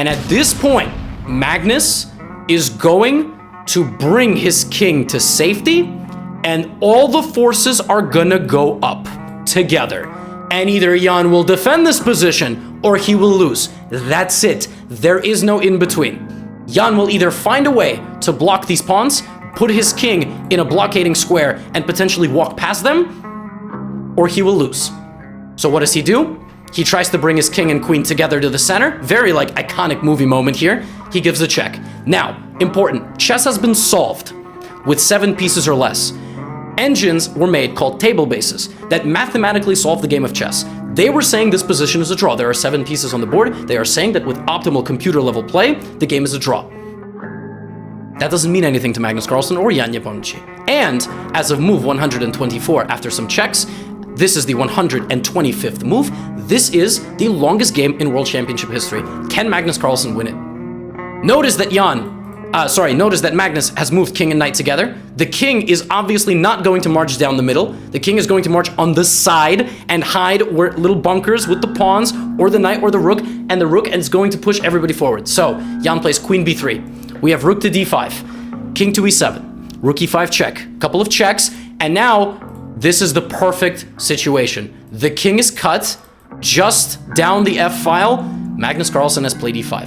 And at this point, Magnus is going to bring his king to safety, and all the forces are gonna go up together. And either Jan will defend this position or he will lose. That's it. There is no in between. Jan will either find a way to block these pawns, put his king in a blockading square, and potentially walk past them, or he will lose. So what does he do? He tries to bring his king and queen together to the center. Very, like, iconic movie moment here. He gives a check. Now, important, chess has been solved with 7 pieces or less. Engines were made called table bases that mathematically solve the game of chess. They were saying this position is a draw. There are 7 pieces on the board. They are saying that with optimal computer level play, the game is a draw. That doesn't mean anything to Magnus Carlsen or Jan Nepomniachtchi. And as of move 124, after some checks, this is the 125th move. This is the longest game in World Championship history. Can Magnus Carlsen win it? Notice that notice that Magnus has moved king and knight together. The king is obviously not going to march down the middle. The king is going to march on the side and hide where little bunkers with the pawns or the knight or the rook, and the rook is going to push everybody forward. So Jan plays queen b3. We have rook to d5, king to e7, rook e5 check, couple of checks, and now this is the perfect situation. The king is cut just down the f file. Magnus Carlsen has played e5.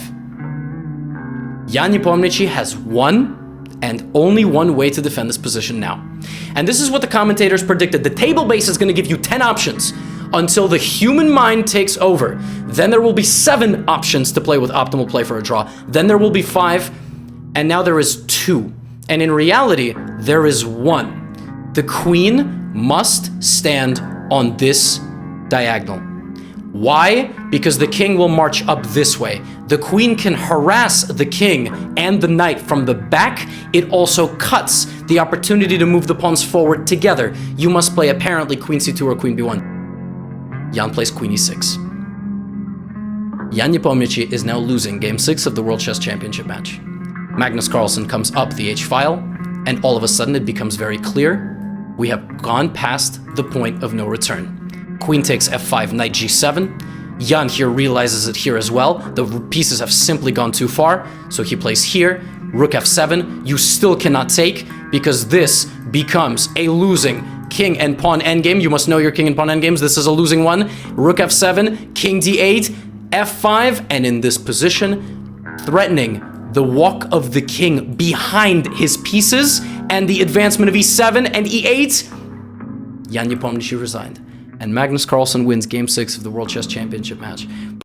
Jan Nepomniachtchi has one and only one way to defend this position now. And this is what the commentators predicted. The table base is going to give you 10 options until the human mind takes over. Then there will be 7 options to play with optimal play for a draw. Then there will be 5, and now there is 2. And in reality, there is 1. The queen must stand on this diagonal. Why? Because the king will march up this way. The queen can harass the king and the knight from the back. It also cuts the opportunity to move the pawns forward together. You must play apparently queen c2 or queen b1. Jan plays queen e6. Jan Nepomniachtchi is now losing game 6 of the World Chess Championship match. Magnus Carlsen comes up the h file, and all of a sudden it becomes very clear. We have gone past the point of no return. Queen takes f5, knight g7. Jan here realizes it here as well. The pieces have simply gone too far, so he plays here. Rook f7. You still cannot take, because this becomes a losing king and pawn endgame. You must know your king and pawn endgames. This is a losing one. Rook f7, king d8, f5, and in this position, threatening the walk of the king behind his pieces and the advancement of e7 and e8, Jan Nepomniachtchi resigned. And Magnus Carlsen wins game 6 of the World Chess Championship match.